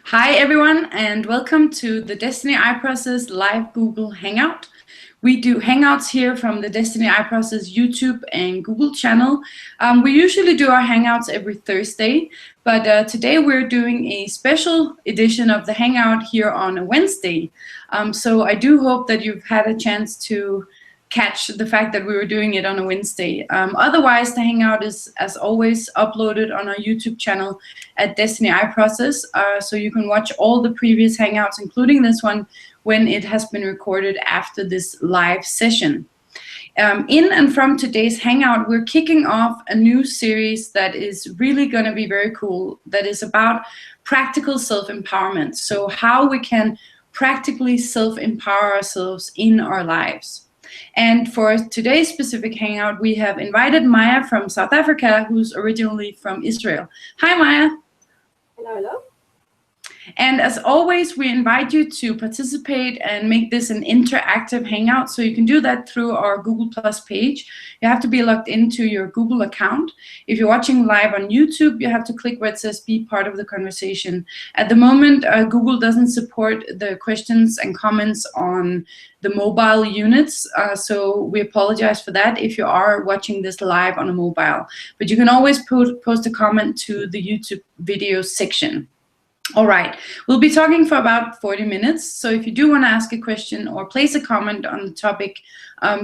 Hi everyone, and welcome to the Desteni I Process live Google Hangout. We do Hangouts here from the Desteni I Process YouTube and Google channel. We usually do our Hangouts every Thursday, but today we're doing a special edition of the Hangout here on a Wednesday. So I do hope that you've had a chance to catch the fact that we were doing it on a Wednesday. Otherwise, the Hangout is, as always, uploaded on our YouTube channel at Desteni I Process, so you can watch all the previous Hangouts, including this one, when it has been recorded after this live session. In and from today's Hangout, we're kicking off a new series that is really going to be very cool, that is about practical self-empowerment, so how we can practically self-empower ourselves in our lives. And for today's specific Hangout, we have invited Maya from South Africa, who's originally from Israel. Hi, Maya. Hello, hello. And as always, we invite you to participate and make this an interactive Hangout. So you can do that through our Google Plus page. You have to be logged into your Google account. If you're watching live on YouTube, you have to click where it says be part of the conversation. At the moment, Google doesn't support the questions and comments on the mobile units, so we apologize for that if you are watching this live on a mobile. But you can always post a comment to the YouTube video section. All right, we'll be talking for about 40 minutes, so if you do want to ask a question or place a comment on the topic,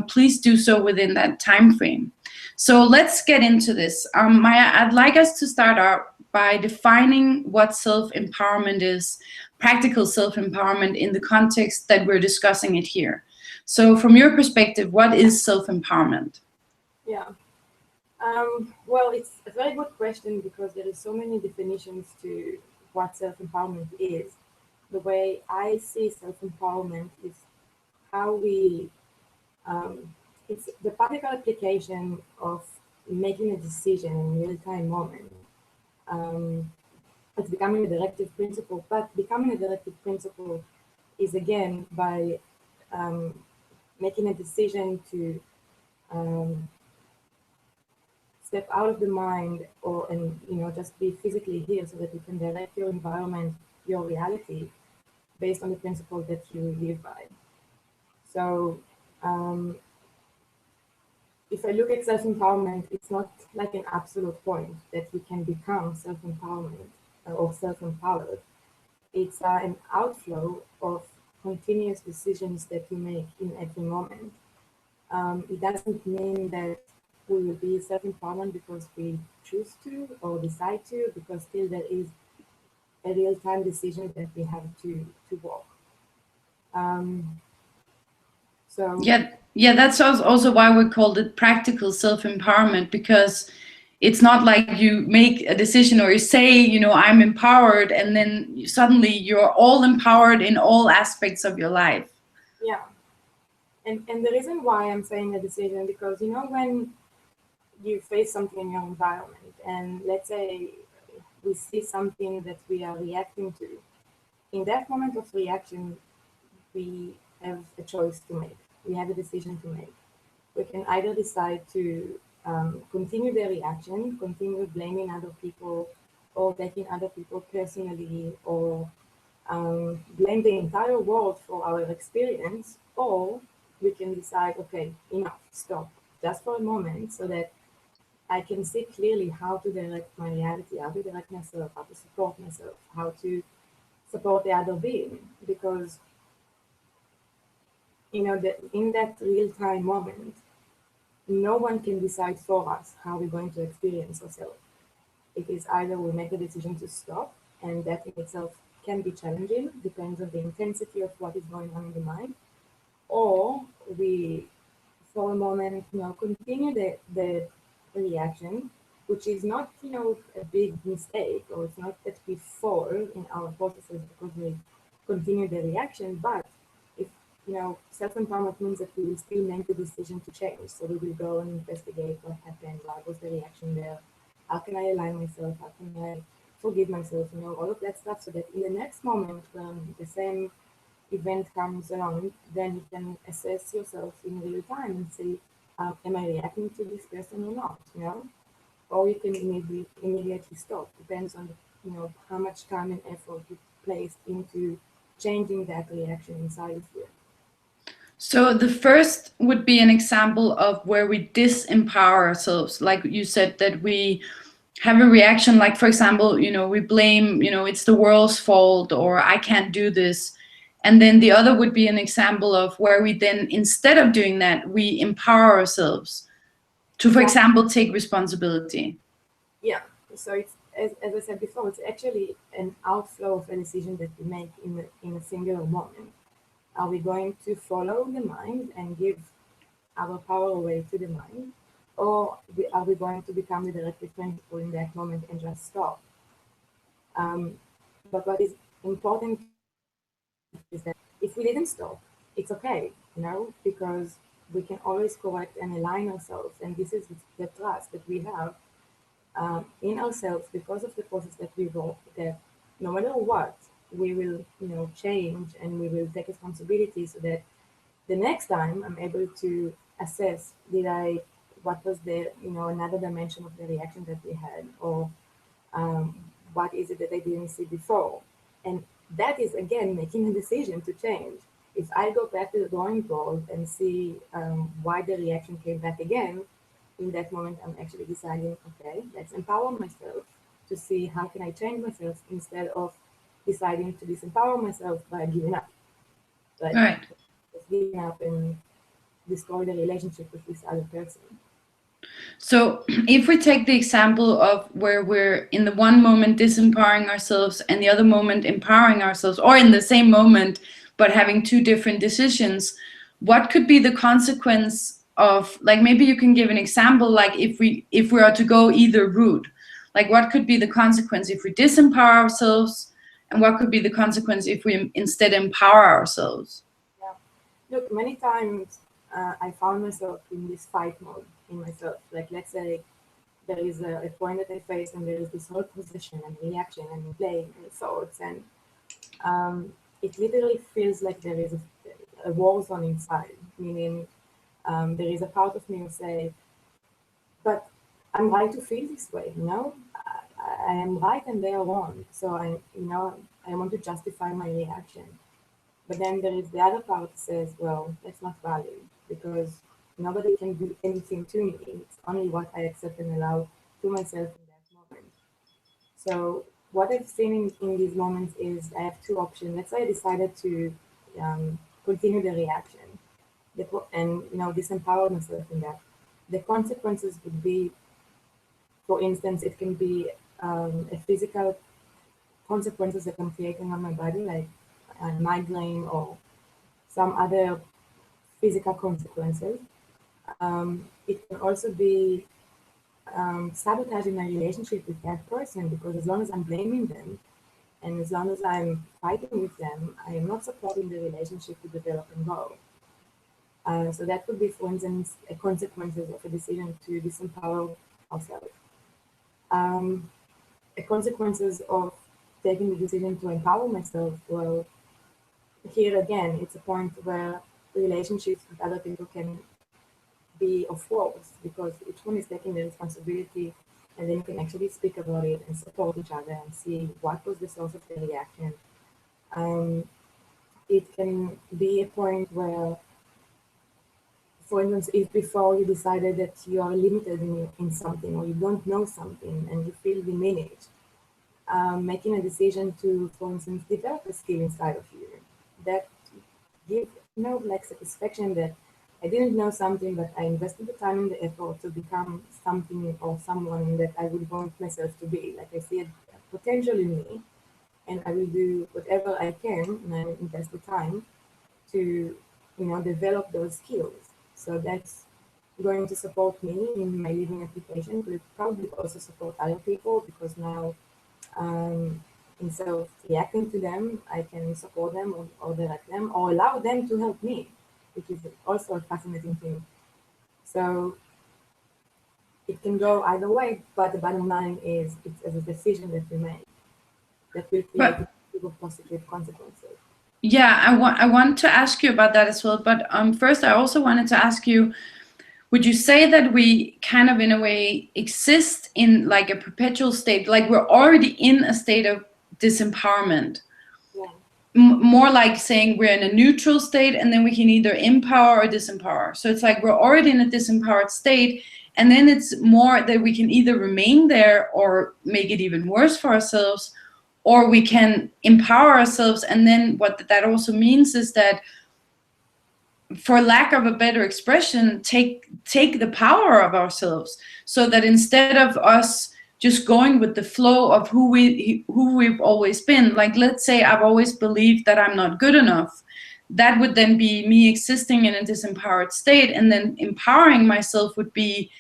please do so within that time frame. So let's get into this. Maya, I'd like us to start out by defining what self-empowerment is, practical self-empowerment in the context that we're discussing it here. So from your perspective, what is self-empowerment? Yeah. Well, it's a very good question because there is so many definitions to what self-empowerment is. The way I see self-empowerment is how we, it's the practical application of making a decision in real-time moment. It's becoming a directive principle, but becoming a directive principle is again by making a decision to step out of the mind and just be physically here so that you can direct your environment, your reality, based on the principle that you live by. So if I look at self-empowerment, it's not like an absolute point that you can become self-empowerment or self-empowered. It's an outflow of continuous decisions that you make in every moment. It doesn't mean that we will be self-empowerment because we choose to or decide to, because still there is a real-time decision that we have to walk. So yeah, that's also why we called it practical self-empowerment, because it's not like you make a decision or you say, I'm empowered, and then suddenly you're all empowered in all aspects of your life. Yeah. And the reason why I'm saying a decision, because when you face something in your environment, and let's say we see something that we are reacting to, in that moment of reaction, we have a choice to make. We have a decision to make. We can either decide to continue the reaction, continue blaming other people, or taking other people personally, or blame the entire world for our experience, or we can decide, okay, enough, stop, just for a moment, so that I can see clearly how to direct my reality, how to direct myself, how to support myself, how to support the other being. Because, in that real-time moment, no one can decide for us how we're going to experience ourselves. It is either we make a decision to stop, and that in itself can be challenging, depends on the intensity of what is going on in the mind, or we, for a moment, continue the reaction, which is not, a big mistake, or it's not that we fall in our processes because we continue the reaction, but if, self-empowerment means that we will still make the decision to change. So we will go and investigate what happened, what was the reaction there, how can I align myself, how can I forgive myself, all of that stuff, so that in the next moment when the same event comes along, then you can assess yourself in real time and see, am I reacting to this person or not, or you can immediately stop. Depends on how much time and effort you placed into changing that reaction inside of you. So the first would be an example of where we disempower ourselves. Like you said, that we have a reaction, like, for example, we blame, it's the world's fault, or I can't do this. And then the other would be an example of where we then, instead of doing that, we empower ourselves to, for example, take responsibility. Yeah. So it's, as I said before, it's actually an outflow of a decision that we make in a singular moment. Are we going to follow the mind and give our power away to the mind? Or are we going to become the directive principle in that moment and just stop? But what is important is that if we didn't stop, it's okay, because we can always correct and align ourselves. And this is the trust that we have in ourselves because of the process that we go, that no matter what, we will, change, and we will take responsibility so that the next time I'm able to assess, what was the, another dimension of the reaction that we had, or what is it that I didn't see before? And that is, again, making a decision to change. If I go back to the drawing board and see why the reaction came back again, in that moment, I'm actually deciding, okay, let's empower myself to see how can I change myself, instead of deciding to disempower myself by giving up. Right. Giving up and destroy the relationship with this other person. So if we take the example of where we're in the one moment disempowering ourselves and the other moment empowering ourselves, or in the same moment but having two different decisions, what could be the consequence of, like, maybe you can give an example, like if we are to go either route, like what could be the consequence if we disempower ourselves, and what could be the consequence if we instead empower ourselves? Yeah. Look, many times I found myself in this fight mode in myself. Like, let's say there is a point that I face, and there is this whole position and reaction and blame and thoughts, and it literally feels like there is a war zone inside, meaning there is a part of me who say, but I'm right to feel this way, I am right and they are wrong. So I want to justify my reaction. But then there is the other part that says, well, that's not valid, because nobody can do anything to me. It's only what I accept and allow to myself in that moment. So what I've seen in these moments is I have two options. Let's say I decided to continue the reaction and disempower myself in that. The consequences would be, for instance, it can be a physical consequences that I'm creating on my body, like a migraine or some other physical consequences. It can also be sabotaging my relationship with that person, because as long as I'm blaming them and as long as I'm fighting with them, I am not supporting the relationship to develop and grow. So that could be, for instance, a consequences of a decision to disempower ourselves. The consequences of taking the decision to empower myself, well, here again, it's a point where relationships with other people can be of worth, because each one is taking the responsibility, and then you can actually speak about it and support each other and see what was the source of the reaction. It can be a point where, for instance, if before you decided that you are limited in something, or you don't know something and you feel diminished, making a decision to, for instance, develop a skill inside of you that give like satisfaction that I didn't know something, but I invested the time and the effort to become something or someone that I would want myself to be. Like, I see a potential in me, and I will do whatever I can, and I will invest the time to develop those skills. So that's going to support me in my living application. It will probably also support other people, because now instead of reacting to them, I can support them or direct them or allow them to help me, which is also a fascinating thing. So it can go either way, but the bottom line is it's a decision that we make that will create positive consequences. Yeah, I want to ask you about that as well. But first, I also wanted to ask you, would you say that we kind of in a way exist in like a perpetual state, like we're already in a state of disempowerment? Yeah. More like saying we're in a neutral state and then we can either empower or disempower. So it's like we're already in a disempowered state, and then it's more that we can either remain there or make it even worse for ourselves, or we can empower ourselves. And then what that also means is that, for lack of a better expression, take the power of ourselves, so that instead of us just going with the flow of who we've always been, like let's say I've always believed that I'm not good enough, that would then be me existing in a disempowered state, and then empowering myself would be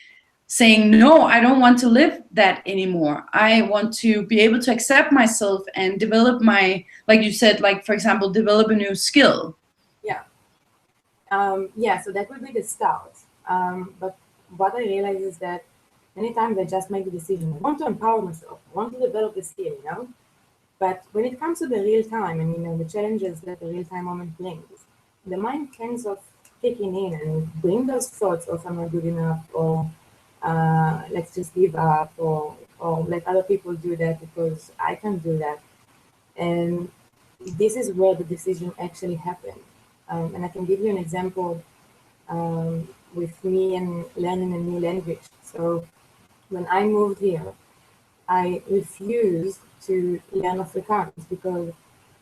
saying, no, I don't want to live that anymore. I want to be able to accept myself and develop my, like you said, like for example, develop a new skill. Yeah. Yeah, so that would be the start. But what I realize is that many times I just make the decision, I want to empower myself, I want to develop the skill, you know? But when it comes to the real time and, you know, the challenges that the real time moment brings, the mind tends of kicking in and bring those thoughts of I'm not good enough, or let's just give up, or let other people do that because I can't do that. And this is where the decision actually happened. And I can give you an example with me and learning a new language. So when I moved here, I refused to learn Afrikaans because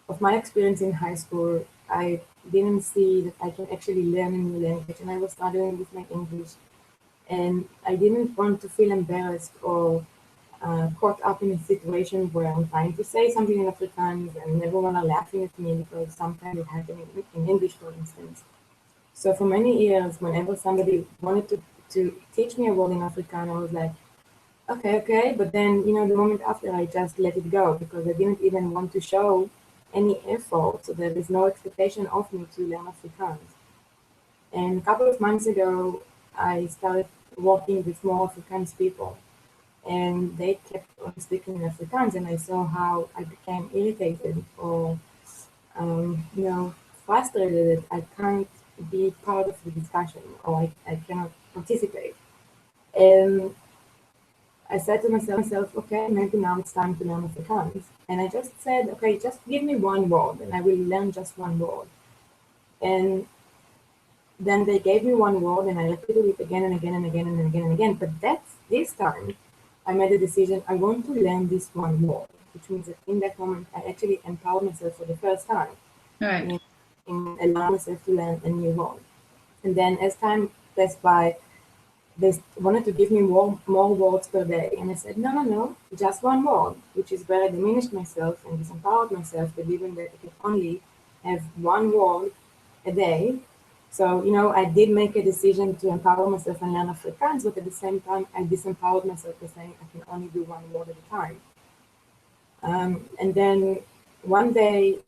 of my experience in high school. I didn't see that I can actually learn a new language, and I was struggling with my English. And I didn't want to feel embarrassed or caught up in a situation where I'm trying to say something in Afrikaans and everyone are laughing at me because sometimes it happened in English, for instance. So for many years, whenever somebody wanted to teach me a word in Afrikaans, I was like, okay. But then, you know, the moment after, I just let it go because I didn't even want to show any effort. So there is no expectation of me to learn Afrikaans. And a couple of months ago, I started working with more Afrikaans people, and they kept on speaking in Afrikaans, and I saw how I became irritated or, you know, frustrated that I can't be part of the discussion, or I cannot participate. And I said to myself, okay, maybe now it's time to learn Afrikaans. And I just said, okay, just give me one word and I will learn just one word. And then they gave me one word and I repeated it again and again and again and again and again. But this time I made a decision, I want to learn this one word, which means that in that moment I actually empowered myself for the first time. Right. In allowing myself to learn a new word. And then as time passed by, they wanted to give me more words per day. And I said, no, just one word, which is where I diminished myself and disempowered myself, believing that I could only have one word a day. So, you know, I did make a decision to empower myself and learn Afrikaans, but at the same time, I disempowered myself by saying I can only do one word at a time. And then one day,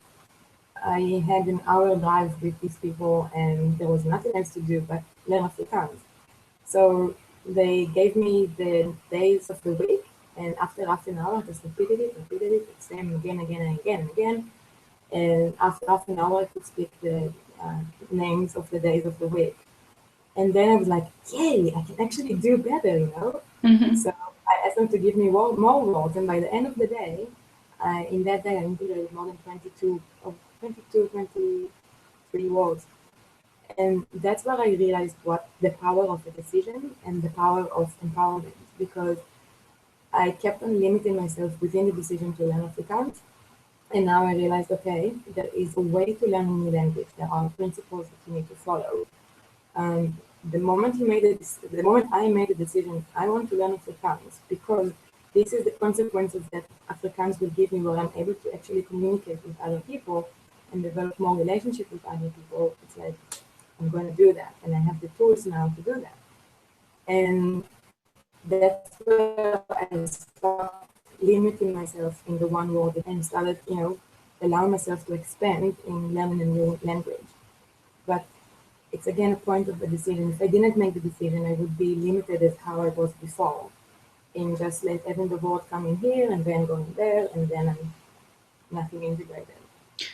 I had an hour drive with these people, and there was nothing else to do but learn Afrikaans. So they gave me the days of the week, and after half an hour, I just repeated it, same again and again. And after half an hour, I could speak the names of the days of the week. And then I was like, yay, I can actually do better, you know? Mm-hmm. So I asked them to give me more words, and by the end of the day, in that day, I integrated more than 23 words. And that's where I realized what the power of a decision and the power of empowerment, because I kept on limiting myself within the decision to learn Afrikaans. And now I realized, okay, there is a way to learn a new language. There are principles that you need to follow. The moment I made a decision, I want to learn Afrikaans because this is the consequences that Afrikaans will give me, where I'm able to actually communicate with other people and develop more relationship with other people. It's like, I'm going to do that, and I have the tools now to do that. And that's where I stopped limiting myself in the one word and started, you know, allowing myself to expand in learning a new language. But it's again a point of the decision. If I didn't make the decision, I would be limited as how I was before, in just having the word come in here and then going there, and then I'm nothing integrated.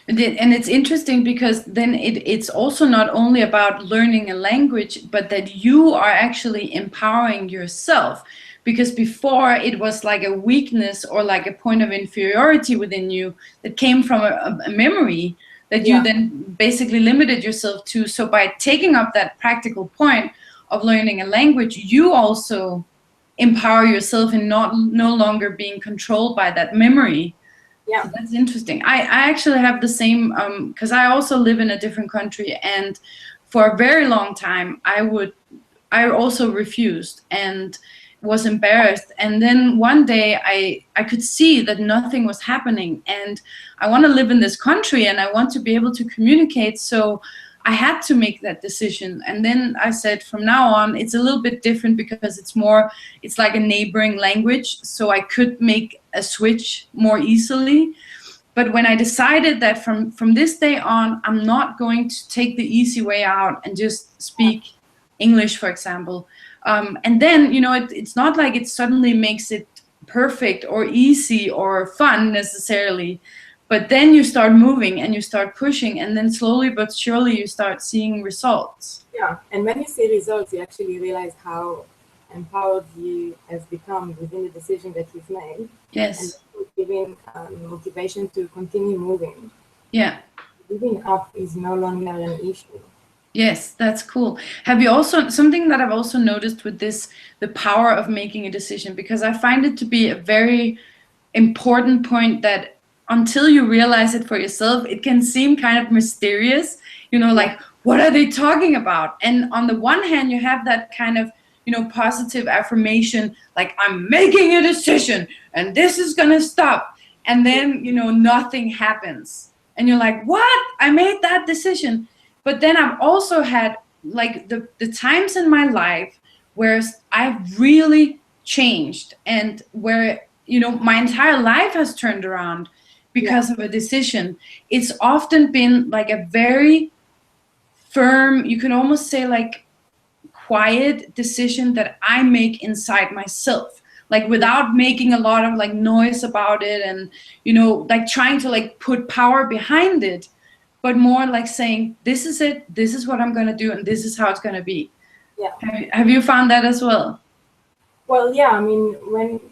And it's interesting because then it's also not only about learning a language, but that you are actually empowering yourself. Because before it was like a weakness or like a point of inferiority within you that came from a memory that you Yeah. then basically limited yourself to. So by taking up that practical point of learning a language, you also empower yourself in no longer being controlled by that memory. Yeah. So that's interesting. I actually have the same, because I also live in a different country, and for a very long time I also refused and was embarrassed. And then one day I could see that nothing was happening, and I want to live in this country and I want to be able to communicate. So I had to make that decision. And then I said, from now on, it's a little bit different because it's like a neighboring language. So I could make a switch more easily. But when I decided that from this day on, I'm not going to take the easy way out and just speak English, for example. And then, it's not like it suddenly makes it perfect or easy or fun necessarily. But then you start moving and you start pushing, and then slowly but surely you start seeing results. Yeah, and when you see results, you actually realize how empowered you have become within the decision that you've made. And Yes. giving motivation to continue moving. Yeah. Giving up is no longer an issue. Yes, that's cool. Have you also, something that I've also noticed with this, the power of making a decision, because I find it to be a very important point that until you realize it for yourself, it can seem kind of mysterious, like, what are they talking about? And on the one hand, you have that kind of, positive affirmation, like, I'm making a decision and this is going to stop. And then, nothing happens. And you're like, what? I made that decision. But then I've also had like the times in my life where I've really changed, and where, my entire life has turned around because of a decision. It's often been like a very firm, you can almost say like quiet decision that I make inside myself, like without making a lot of like noise about it, and like trying to like put power behind it, but more like saying, this is it, this is what I'm going to do, and this is how it's going to be. Yeah. Have you found that as well? Well, yeah, I mean,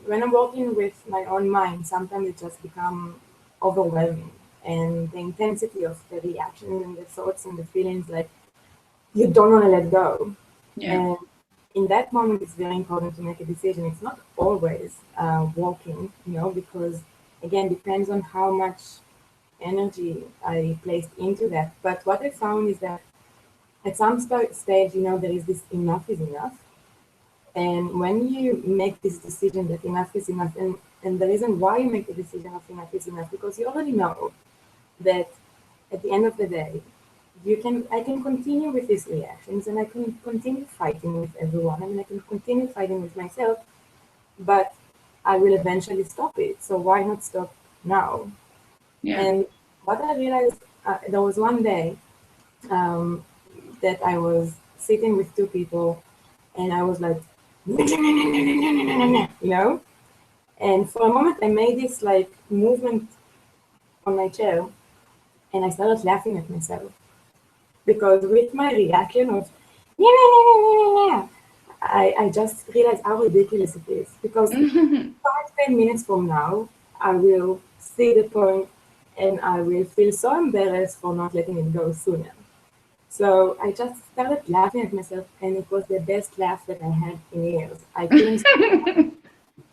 when I'm working with my own mind, sometimes it just becomes overwhelming. And the intensity of the reaction and the thoughts and the feelings, like, you don't want to let go. Yeah. And in that moment, it's very important to make a decision. It's not always working, because, again, depends on how much energy I placed into that. But what I found is that at some stage, there is this enough is enough. And when you make this decision that enough is enough, and the reason why you make the decision of enough is enough, because you already know that at the end of the day, I can continue with these reactions, and I can continue fighting with everyone. I mean, I can continue fighting with myself, but I will eventually stop it. So why not stop now? Yeah. And what I realized, there was one day that I was sitting with two people, and I was like, and for a moment I made this like movement on my chair, and I started laughing at myself, because with my reaction of I just realized how ridiculous it is, because 5-10 minutes from now I will see the point and I will feel so embarrassed for not letting it go sooner. So I just started laughing at myself, and it was the best laugh that I had in years. I couldn't stop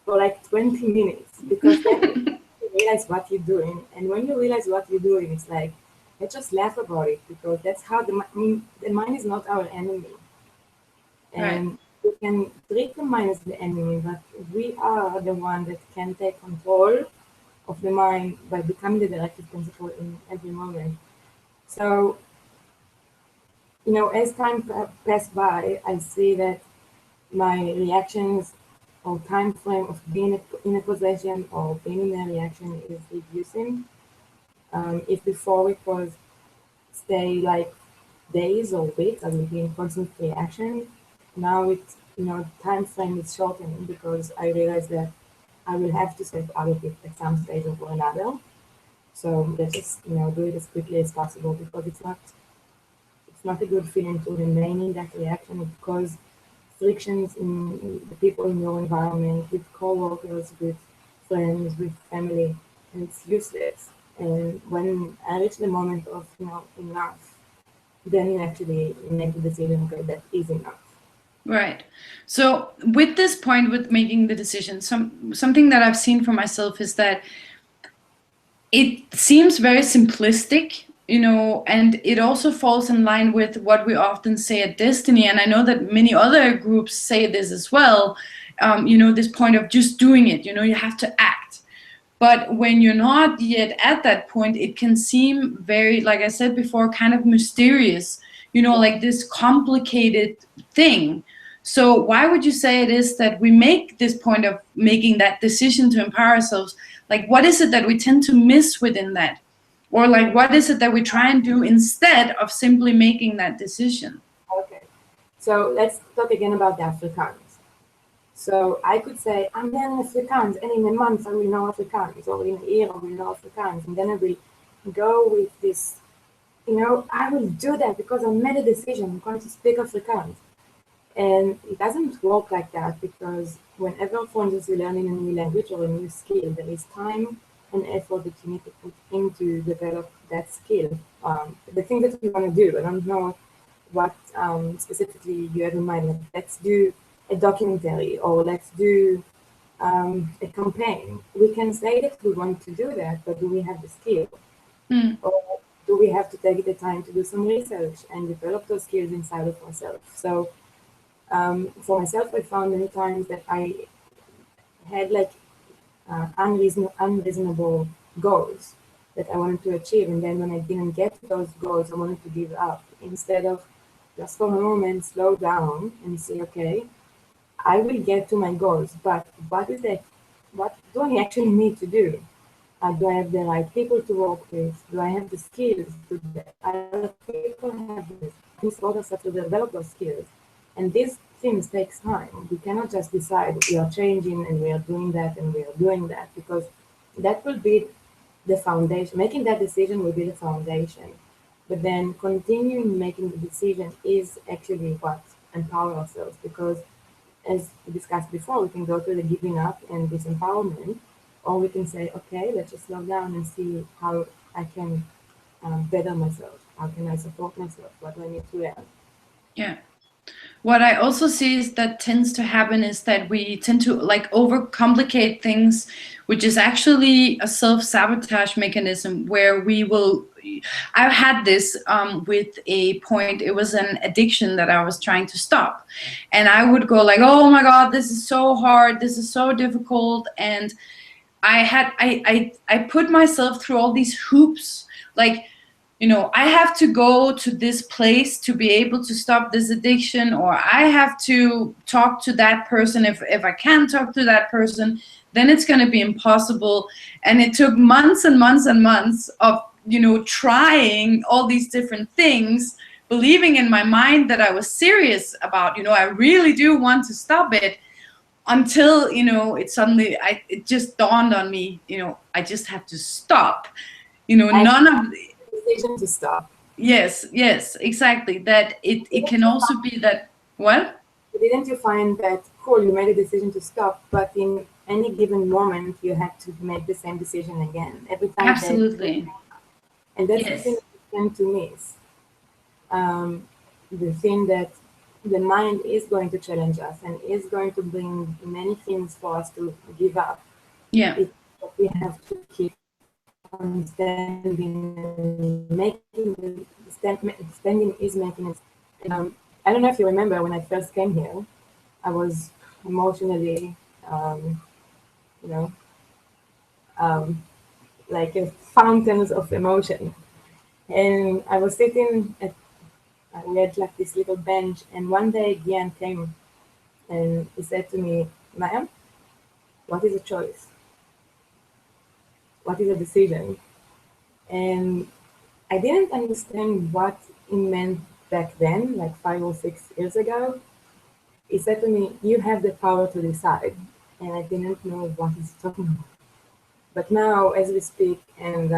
for like 20 minutes, because then you realize what you're doing. And when you realize what you're doing, it's like, let's just laugh about it, because that's how the mind is not our enemy. And we can treat the mind as the enemy, but we are the one that can take control of the mind by becoming the directive principle in every moment. So, as time passed by, I see that my reactions or time frame of being in a possession or being in a reaction is reducing. If before it was stay like days or weeks, I will be in constant reaction. Now it's, time frame is shortening, because I realize that I will have to step out of it at some stage or another. So let's just, do it as quickly as possible, because it's not a good feeling to remain in that reaction. It causes frictions in the people in your environment, with co-workers, with friends, with family, and it's useless. And when I reach the moment of, enough, then you actually make the decision, okay, that is enough. Right. So with this point, with making the decision, something that I've seen for myself is that it seems very simplistic, and it also falls in line with what we often say at Desteni. And I know that many other groups say this as well, this point of just doing it, you have to act. But when you're not yet at that point, it can seem very, like I said before, kind of mysterious, like this complicated thing. So why would you say it is that we make this point of making that decision to empower ourselves? Like, what is it that we tend to miss within that? Or like, what is it that we try and do instead of simply making that decision? Okay, so let's talk again about the Afrikaans. So I could say, I'm learning Afrikaans, and in a month I will know Afrikaans, or in a year I will know Afrikaans, and then I will go with this, I will do that because I made a decision, I'm going to speak Afrikaans. And it doesn't work like that, because whenever, for instance, you learn in a new language or a new skill, there is time and effort that you need to put in to develop that skill. The thing that you want to do, I don't know what specifically you have in mind. Like, let's do a documentary, or let's do a campaign. We can say that we want to do that, but do we have the skill? Or do we have to take the time to do some research and develop those skills inside of ourselves? So for myself, I found many times that I had like unreasonable goals that I wanted to achieve, and then when I didn't get to those goals, I wanted to give up, instead of just for a moment slow down and say, okay, I will get to my goals, but what do I actually need to do? Do I have the right people to work with? Do I have the skills to do that? Other people have this. Things for us to develop those skills. And these things takes time. We cannot just decide we are changing and we are doing that and we are doing that, because that will be the foundation. Making that decision will be the foundation. But then continuing making the decision is actually what empower ourselves, because as we discussed before, we can go to the giving up and disempowerment, or we can say, okay, let's just slow down and see how I can better myself. How can I support myself? What do I need to learn? Yeah. What I also see is that tends to happen is that we tend to like overcomplicate things, which is actually a self-sabotage mechanism where we will. I've had this with a point. It was an addiction that I was trying to stop, and I would go like, "Oh my God, this is so hard. This is so difficult," and I put myself through all these hoops, like, I have to go to this place to be able to stop this addiction, or I have to talk to that person. If I can't talk to that person, then it's going to be impossible. And it took months and months and months of, trying all these different things, believing in my mind that I was serious about, I really do want to stop it, until, it just dawned on me, I just have to stop, none of the decision to stop. Yes, exactly. That it can also be that, what? Didn't you find that cool? You made a decision to stop, but in any given moment, you had to make the same decision again every time. Absolutely. And that's Yes. the thing that we tend to miss. The thing that the mind is going to challenge us and is going to bring many things for us to give up. Yeah. But we have to keep on standing, standing is making it. I don't know if you remember when I first came here, I was emotionally, like a fountains of emotion. And I was sitting at, we had like this little bench, and one day Gian came and he said to me, "Ma'am, what is a choice? What is a decision?" And I didn't understand what it meant back then, like 5 or 6 years ago. He said to me, "You have the power to decide." And I didn't know what he's talking about. But now, as we speak, and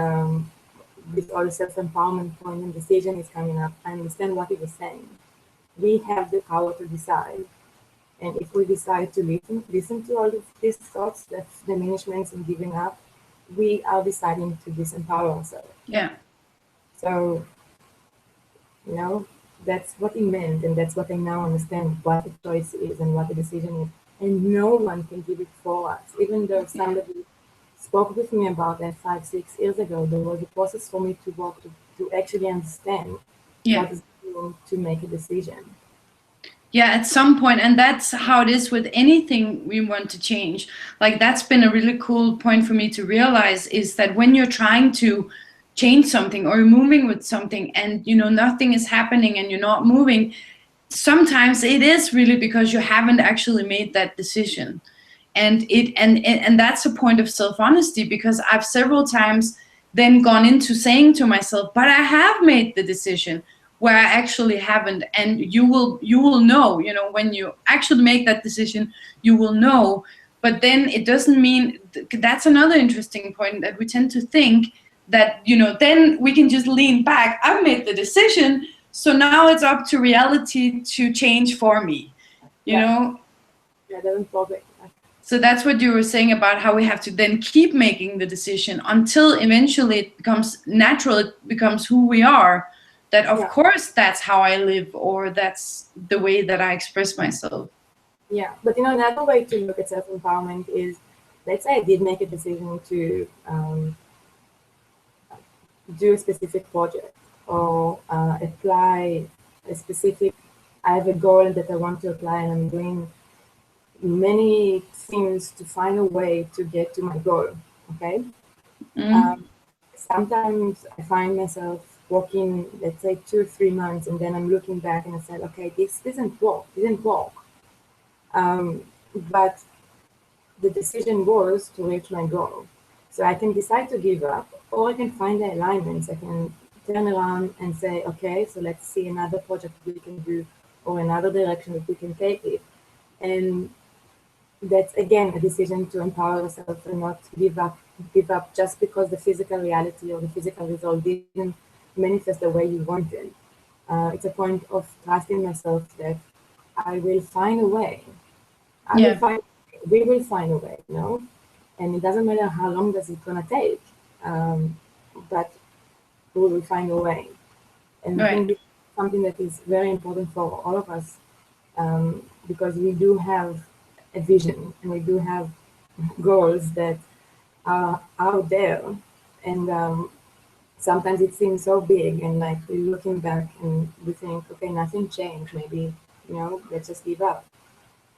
with all the self-empowerment point and decision is coming up, I understand what he was saying. We have the power to decide. And if we decide to listen to all of these thoughts, that diminishments and giving up, we are deciding to disempower ourselves. Yeah. So, you know, that's what he meant, and that's what I now understand, what the choice is and what the decision is. And no one can give it for us. Even though somebody spoke with me about that 5-6 years ago, there was a process for me to walk to actually understand what is going to make a decision. Yeah, at some point, and that's how it is with anything we want to change. Like, that's been a really cool point for me to realize, is that when you're trying to change something or you're moving with something and, you know, nothing is happening and you're not moving, sometimes it is really because you haven't actually made that decision. And that's a point of self-honesty, because I've several times then gone into saying to myself, but I have made the decision, where I actually haven't. And you will know, you know, when you actually make that decision, you will know. But then it doesn't mean, that's another interesting point, that we tend to think that, you know, then we can just lean back. I've made the decision, so now it's up to reality to change for me, you know? Yeah, doesn't forget. So that's what you were saying about how we have to then keep making the decision until eventually it becomes natural, it becomes who we are. That of course that's how I live, or that's the way that I express myself. Yeah, but you know, another way to look at self-empowerment is, let's say I did make a decision to do a specific project, or apply a specific, I have a goal that I want to apply, and I'm doing many things to find a way to get to my goal, okay? Sometimes I find myself working, let's say 2 or 3 months, and then I'm looking back and I said, okay, this didn't work. But the decision was to reach my goal. So I can decide to give up, or I can find the alignments. I can turn around and say, okay, so let's see another project we can do, or another direction that we can take it. And that's, again, a decision to empower yourself and not give up just because the physical reality or the physical result didn't manifest the way you wanted. It's a point of trusting myself that I will find a way. We will find a way, you know? And it doesn't matter how long does it gonna take, but we will find a way. And I think it's something that is very important for all of us, because we do have a vision and we do have goals that are out there, and sometimes it seems so big, and like we're looking back and we think, okay, nothing changed, maybe, you know, let's just give up.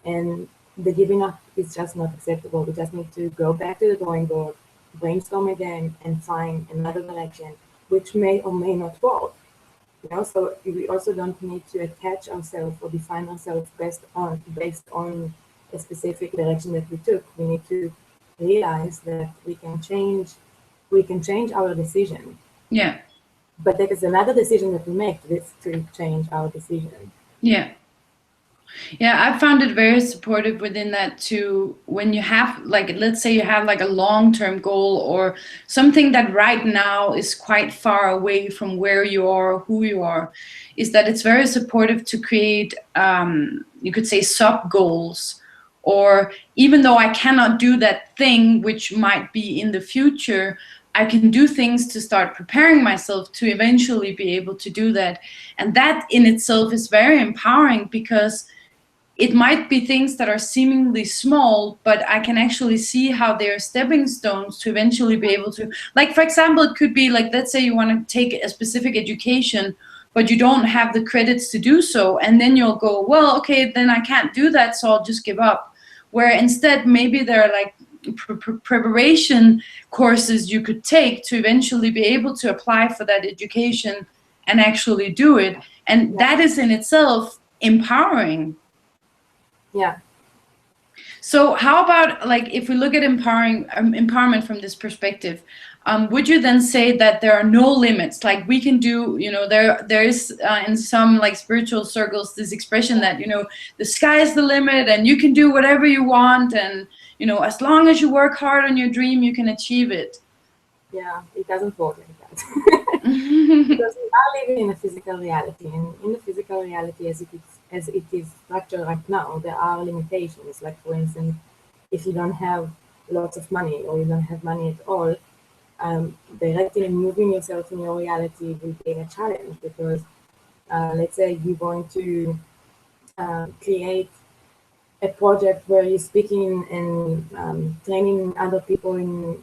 And the giving up is just not acceptable. We just need to go back to the drawing board, brainstorm again, and find another direction, which may or may not work. You know, so we also don't need to attach ourselves or define ourselves based on a specific direction that we took. We need to realize that we can change our decision. Yeah. But that is another decision that we make to change our decision. Yeah. Yeah, I found it very supportive within that too. When you have, like, let's say you have like a long-term goal or something that right now is quite far away from where you are, or who you are, is that it's very supportive to create, you could say, sub-goals. Or even though I cannot do that thing, which might be in the future, I can do things to start preparing myself to eventually be able to do that. And that in itself is very empowering, because it might be things that are seemingly small, but I can actually see how they're stepping stones to eventually be able to, like, for example, it could be like, let's say you want to take a specific education, but you don't have the credits to do so. And then you'll go, well, okay, then I can't do that, so I'll just give up. Where instead, maybe there are like preparation courses you could take to eventually be able to apply for that education and actually do it. And that is in itself empowering. Yeah. So how about, like, if we look at empowerment from this perspective, would you then say that there are no limits? Like, we can do, you know, there is in some like spiritual circles this expression that, you know, the sky is the limit and you can do whatever you want, and you know, as long as you work hard on your dream, you can achieve it. Yeah, it doesn't work like that. Because we are living in a physical reality, and in the physical reality as it is structured right now, there are limitations. Like, for instance, if you don't have lots of money or you don't have money at all, directly moving yourself in your reality will be a challenge, because let's say you're going to create a project where you're speaking and training other people in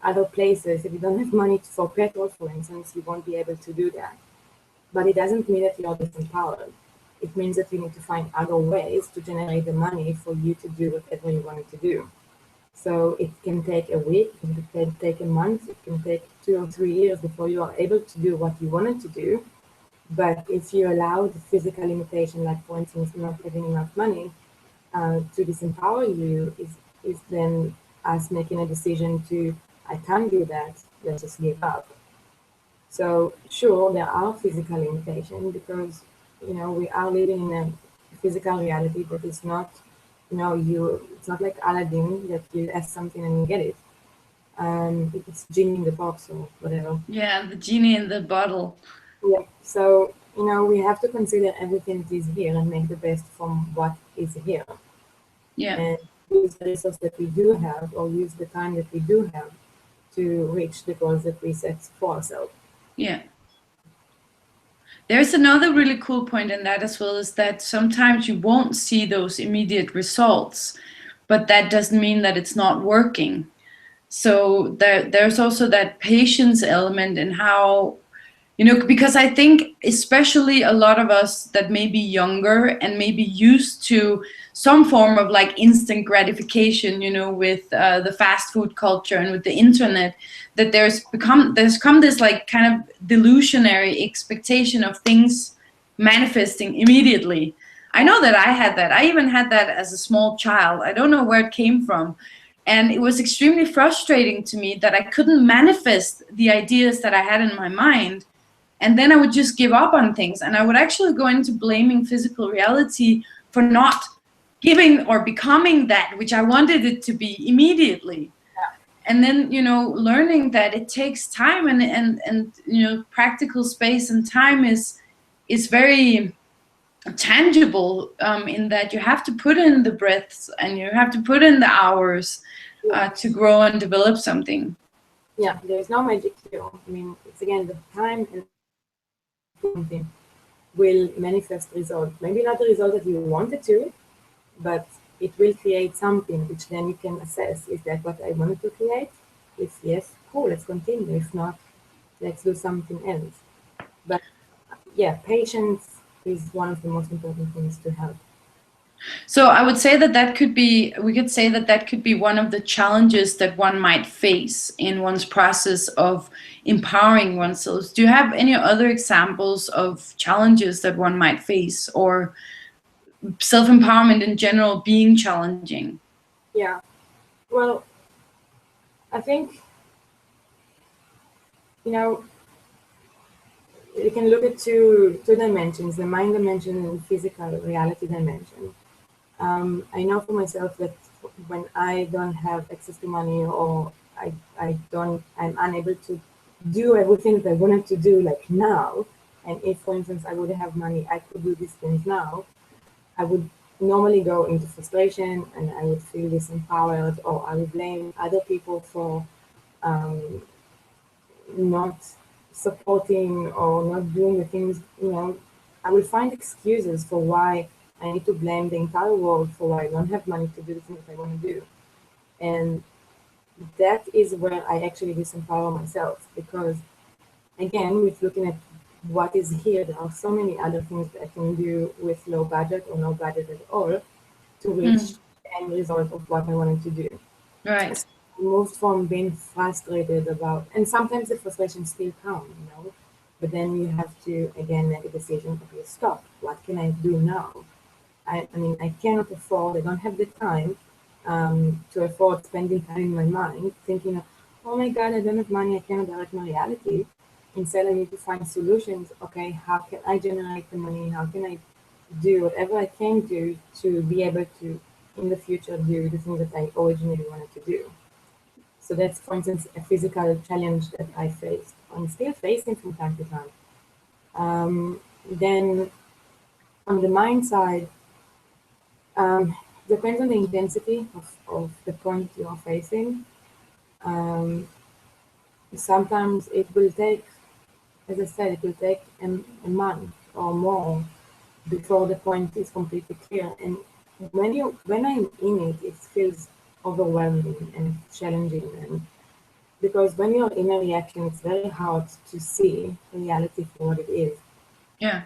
other places. If you don't have money for petrol, for instance, you won't be able to do that. But it doesn't mean that you're disempowered. It means that you need to find other ways to generate the money for you to do whatever you wanted to do. So it can take a week, it can take a month, it can take 2 or 3 years before you are able to do what you wanted to do. But if you allow the physical limitation, like for instance, not having enough money, to disempower you, is then us making a decision to, I can't do that, let's just give up. So sure, there are physical limitations, because, you know, we are living in a physical reality, but it's not, you know, it's not like Aladdin that you ask something and you get it. It's genie in the box or whatever. Yeah, the genie in the bottle. Yeah. So, you know, we have to consider everything that is here and make the best from what is here. Yeah. And use the resource that we do have, or use the time that we do have, to reach the goals that we set for ourselves. Yeah. There's another really cool point in that as well, is that sometimes you won't see those immediate results, but that doesn't mean that it's not working. So there's also that patience element in how, you know, because I think especially a lot of us that may be younger and maybe used to some form of like instant gratification, you know, with the fast food culture and with the internet, that there's come this like kind of delusionary expectation of things manifesting immediately. I know that I had that. I even had that as a small child. I don't know where it came from. And it was extremely frustrating to me that I couldn't manifest the ideas that I had in my mind. And then I would just give up on things. And I would actually go into blaming physical reality for not giving or becoming that which I wanted it to be immediately. And then, you know, learning that it takes time, and you know, practical space and time is very tangible, in that you have to put in the breaths and you have to put in the hours to grow and develop something. Yeah, there's no magic here. I mean, it's again the time and something will manifest result. Maybe not the result that you wanted to, but it will create something which then you can assess, is that what I wanted to create? If yes, cool, let's continue. If not, let's do something else. But yeah, patience is one of the most important things to have. So I would say that we could say that could be one of the challenges that one might face in one's process of empowering oneself. Do you have any other examples of challenges that one might face, or self-empowerment in general being challenging? Yeah, well, I think, you know, you can look at two dimensions, the mind dimension and the physical reality dimension. I know for myself that when I don't have access to money, or I'm unable to do everything that I wanted to do like now, and if, for instance, I would have money, I could do these things now, I would normally go into frustration and I would feel disempowered, or I would blame other people for not supporting or not doing the things, you know. I will find excuses for why I need to blame the entire world for why I don't have money to do the things I want to do. And that is where I actually disempower myself, because again, with looking at what is here, there are so many other things that I can do with low budget or no budget at all to reach the end result of what I wanted to do. Right. Moved from being frustrated about, and sometimes the frustration still comes, you know, but then you have to again make a decision. Okay, stop. What can I do now? I mean, I cannot afford. I don't have the time to afford spending time in my mind thinking, oh my God, I don't have money. I cannot direct my reality. Instead, I need to find solutions. Okay, how can I generate the money? How can I do whatever I can do to be able to in the future do the things that I originally wanted to do. So that's, for instance, a physical challenge that I faced. I'm still facing from time to time. Then on the mind side, depends on the intensity of the point you are facing. Sometimes it will take, as I said, it will take a month or more before the point is completely clear. And when I'm in it, it feels overwhelming and challenging. And because when you're in a reaction, it's very hard to see reality for what it is. Yeah.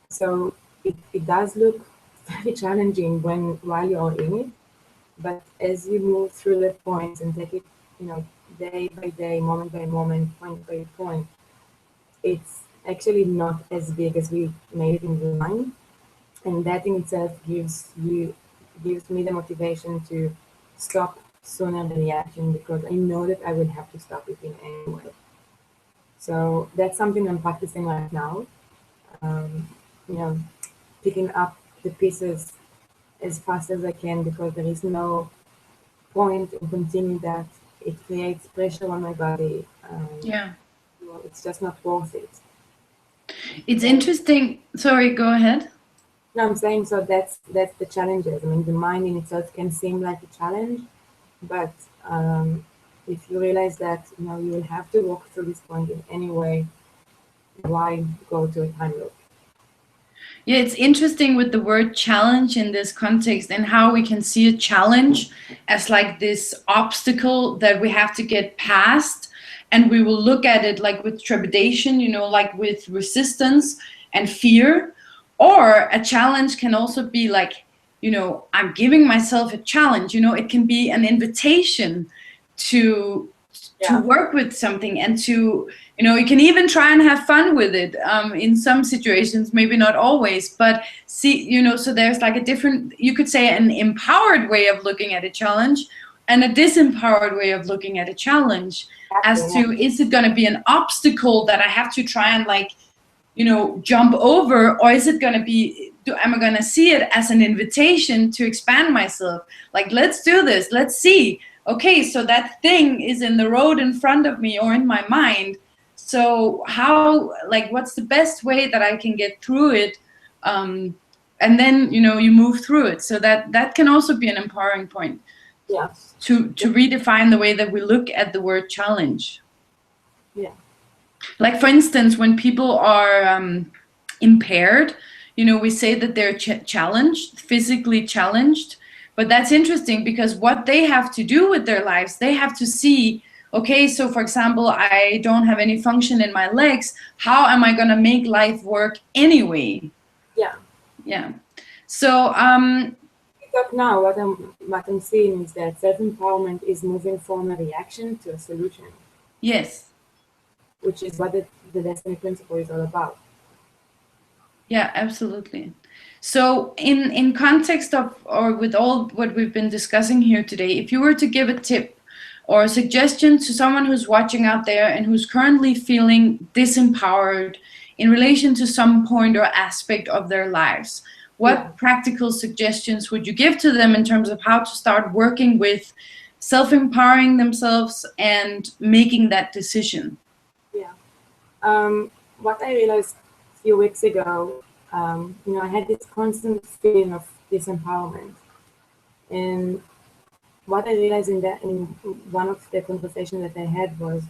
So it does look very challenging while you're in it, but as you move through the points and take it, day by day, moment by moment, point by point, it's actually not as big as we made it in the mind. And that in itself gives me the motivation to stop sooner than reaction, because I know that I will have to stop it in any way. So that's something I'm practicing right now. Picking up the pieces as fast as I can, because there is no point in continuing that. It creates pressure on my body. Yeah. It's just not worth it. It's interesting. Sorry, go ahead. No, I'm saying, so that's the challenges. I mean, the mind in itself can seem like a challenge, but if you realize that you will have to walk through this point in any way, why go to a time loop? Yeah, it's interesting with the word challenge in this context, and how we can see a challenge as like this obstacle that we have to get past, and we will look at it like with trepidation, like with resistance and fear. Or a challenge can also be like, I'm giving myself a challenge. It can be an invitation to work with something, and to, you can even try and have fun with it in some situations, maybe not always, but see, so there's like a different, you could say, an empowered way of looking at a challenge and a disempowered way of looking at a challenge, as to, is it going to be an obstacle that I have to try and like, jump over, or is it going to be, am I going to see it as an invitation to expand myself? Like, let's do this, let's see. Okay, so that thing is in the road in front of me or in my mind. So how, like, what's the best way that I can get through it? And then, you move through it. So that can also be an empowering point. Yeah. To redefine the way that we look at the word challenge. Yeah. Like, for instance, when people are impaired, we say that they're challenged, physically challenged. But that's interesting, because what they have to do with their lives, they have to see, okay, so for example, I don't have any function in my legs. How am I going to make life work anyway? Yeah. Yeah. So now what I'm seeing is that self-empowerment is moving from a reaction to a solution. Yes. Which is what the Destiny principle is all about. Yeah, absolutely. So in context of, or with all what we've been discussing here today, if you were to give a tip or a suggestion to someone who's watching out there and who's currently feeling disempowered in relation to some point or aspect of their lives, what practical suggestions would you give to them in terms of how to start working with self-empowering themselves and making that decision? Yeah. What I realized a few weeks ago, I had this constant feeling of disempowerment. And what I realized in one of the conversations that I had was,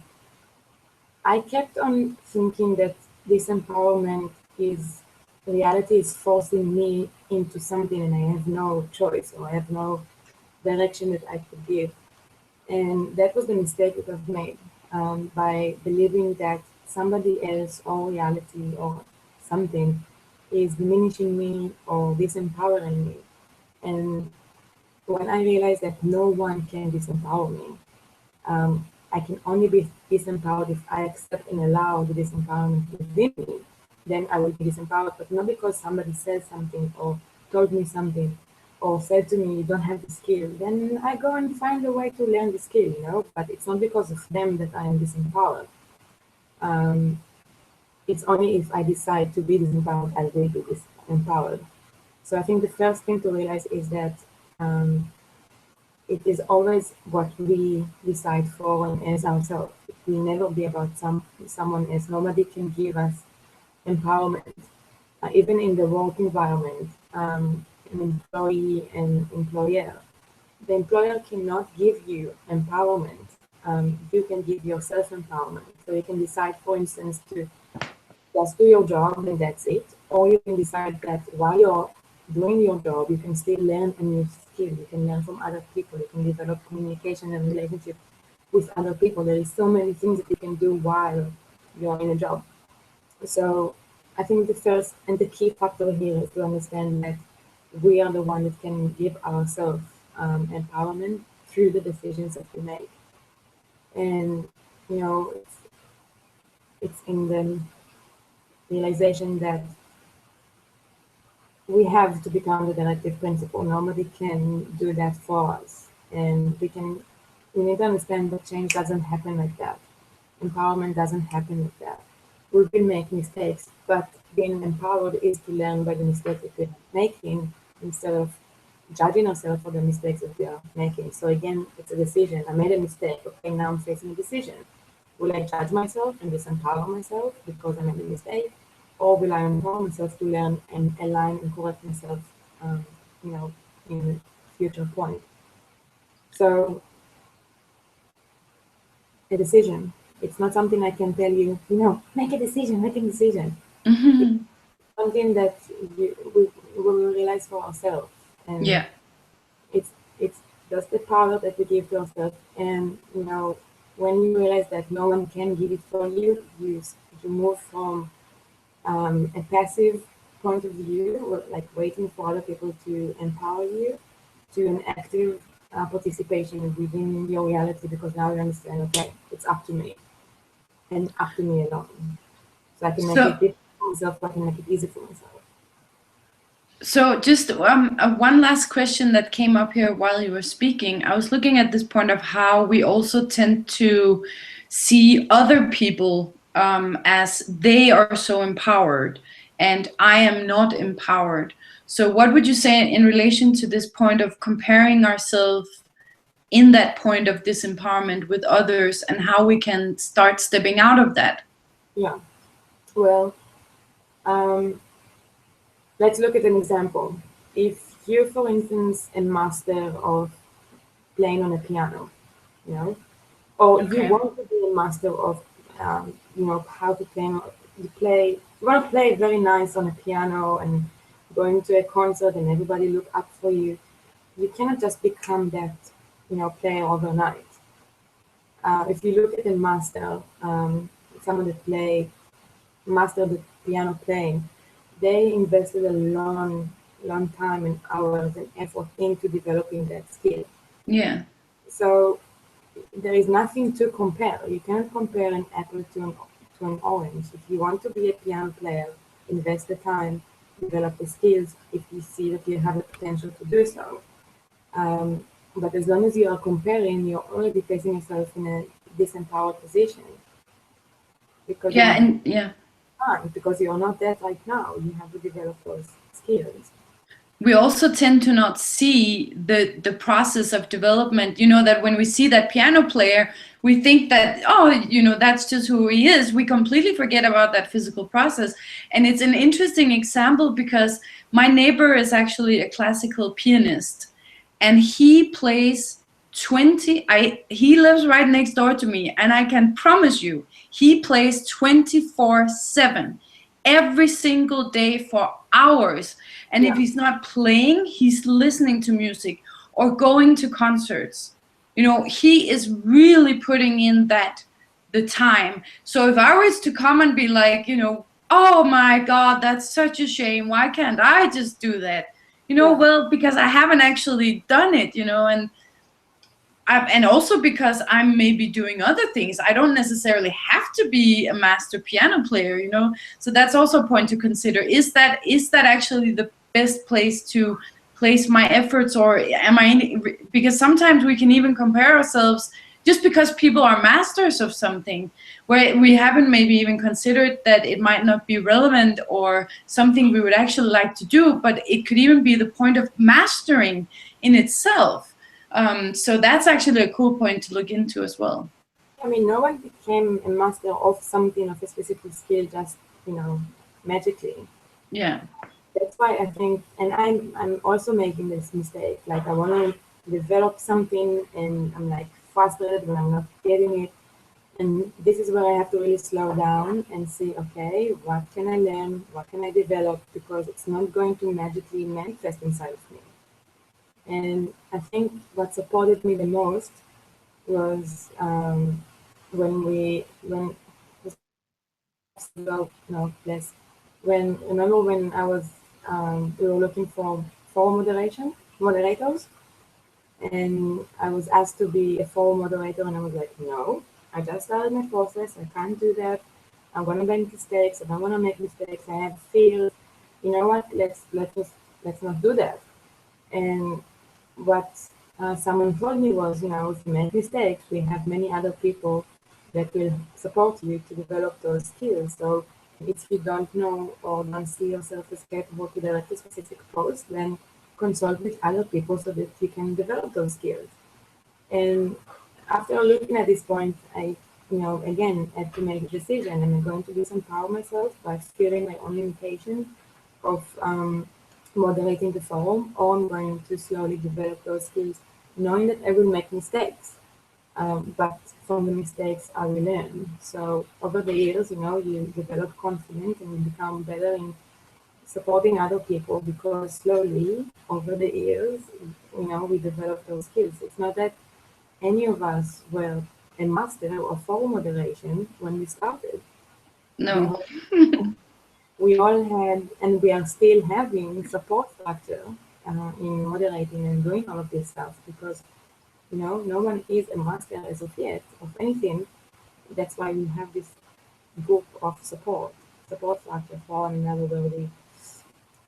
I kept on thinking that disempowerment reality is forcing me into something and I have no choice, or I have no direction that I could give. And that was the mistake that I've made, by believing that somebody else or reality or something is diminishing me or disempowering me. And when I realized that no one can disempower me, I can only be disempowered if I accept and allow the disempowerment within me, then I will be disempowered, but not because somebody said something or told me something or said to me, you don't have the skill. Then I go and find a way to learn the skill, but it's not because of them that I am disempowered. It's only if I decide to be disempowered, I will be disempowered. So I think the first thing to realize is that It is always what we decide for and as ourselves. It will never be about someone else. Nobody can give us empowerment. Even in the work environment, an employee and employer. The employer cannot give you empowerment. You can give yourself empowerment. So you can decide, for instance, to just do your job and that's it. Or you can decide that while you're doing your job, you can still learn a new skill. You can learn from other people. You can develop communication and relationship with other people. There is so many things that you can do while you're in a job. So I think the first and the key factor here is to understand that we are the one that can give ourselves empowerment through the decisions that we make. And, you know, it's in the realization that we have to become the directive principle. Nobody can do that for us. And we need to understand that change doesn't happen like that. Empowerment doesn't happen like that. We will make mistakes, but being empowered is to learn by the mistakes that we're making instead of judging ourselves for the mistakes that we are making. So again, it's a decision. I made a mistake. Okay, now I'm facing a decision. Will I judge myself and disempower myself because I made a mistake? Or will I empower myself to learn and align and correct myself, in a future point? So a decision. It's not something I can tell you, make a decision, make a decision. Mm-hmm. It's something that we will realize for ourselves. And Yeah. It's just the power that we give to ourselves. And, when you realize that no one can give it for you, you move from a passive point of view, like waiting for other people to empower you, to an active participation within your reality, because now you understand, okay, it's up to me and up to me alone. So I can make it difficult for myself, I can make it easy for myself. So just one last question that came up here while you were speaking. I was looking at this point of how we also tend to see other people as they are so empowered and I am not empowered. So what would you say in relation to this point of comparing ourselves in that point of disempowerment with others and how we can start stepping out of that? Yeah, well, let's look at an example. If you're, for instance, a master of playing on a piano, or Okay. you want to be a master of, how to play, you want to play very nice on a piano and going to a concert and everybody look up for you, you cannot just become that, player overnight. If you look at a master, someone that master the piano playing, they invested a long time and hours and effort into developing that skill. Yeah. So there is nothing to compare. You cannot compare an apple to an orange. If you want to be a piano player, invest the time, develop the skills if you see that you have the potential to do so. But as long as you are comparing, you're already placing yourself in a disempowered position. Because because you're not that right now. You have to develop those skills. We also tend to not see the process of development. That when we see that piano player, we think that, that's just who he is. We completely forget about that physical process. And it's an interesting example because my neighbor is actually a classical pianist and he plays he lives right next door to me, and I can promise you he plays 24/7 every single day for hours. And if he's not playing, he's listening to music or going to concerts. He is really putting in the time. So if I was to come and be like, oh my God, that's such a shame. Why can't I just do that? Well, because I haven't actually done it, and also because I'm maybe doing other things. I don't necessarily have to be a master piano player, So that's also a point to consider. Is that actually the best place to place my efforts, or am I because sometimes we can even compare ourselves just because people are masters of something, where we haven't maybe even considered that it might not be relevant or something we would actually like to do, but it could even be the point of mastering in itself. So that's actually a cool point to look into as well. I mean, no one became a master of something, of a specific skill, just, magically. Yeah. That's why I think, and I'm also making this mistake. Like, I want to develop something, and I'm like frustrated when I'm not getting it. And this is where I have to really slow down and see, okay, what can I learn? What can I develop? Because it's not going to magically manifest inside of me. And I think what supported me the most was when well, no, less. Remember when I was, we were looking for forum moderators, and I was asked to be a forum moderator, and I was like, no, I just started my process, I can't do that. I'm gonna make mistakes, I don't wanna make mistakes, I have fears. You know what? Let's not do that. And what someone told me was, if you make mistakes, we have many other people that will support you to develop those skills. So if you don't know or don't see yourself as capable to direct a specific post, then consult with other people so that you can develop those skills. And after looking at this point, I, again, had to make a decision. Am I going to disempower myself by feeling my own limitations of moderating the forum, or I'm going to slowly develop those skills, knowing that I will make mistakes. But from the mistakes, I will learn. So over the years, you develop confidence and you become better in supporting other people, because slowly over the years, we develop those skills. It's not that any of us were a master of forum moderation when we started. No. We all had, and we are still having, support structure in moderating and doing all of this stuff, because no one is a master as of yet of anything. That's why we have this group of support structure for one another, where we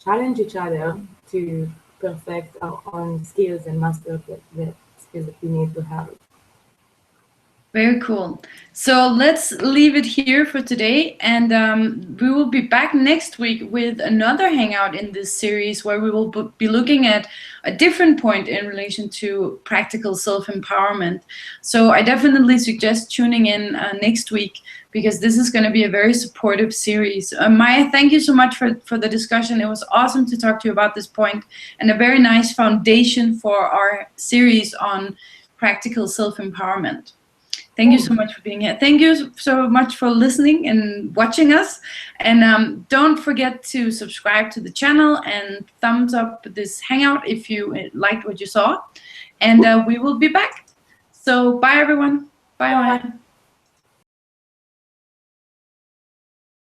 challenge each other to perfect our own skills and master the skills that we need to have. Very cool. So let's leave it here for today, and we will be back next week with another hangout in this series, where we will be looking at a different point in relation to practical self-empowerment. So I definitely suggest tuning in next week, because this is going to be a very supportive series. Maya, thank you so much for the discussion. It was awesome to talk to you about this point, and a very nice foundation for our series on practical self-empowerment. Thank you so much for being here. Thank you so much for listening and watching us. And don't forget to subscribe to the channel and thumbs up this hangout if you liked what you saw. And we will be back. So bye, everyone. Bye.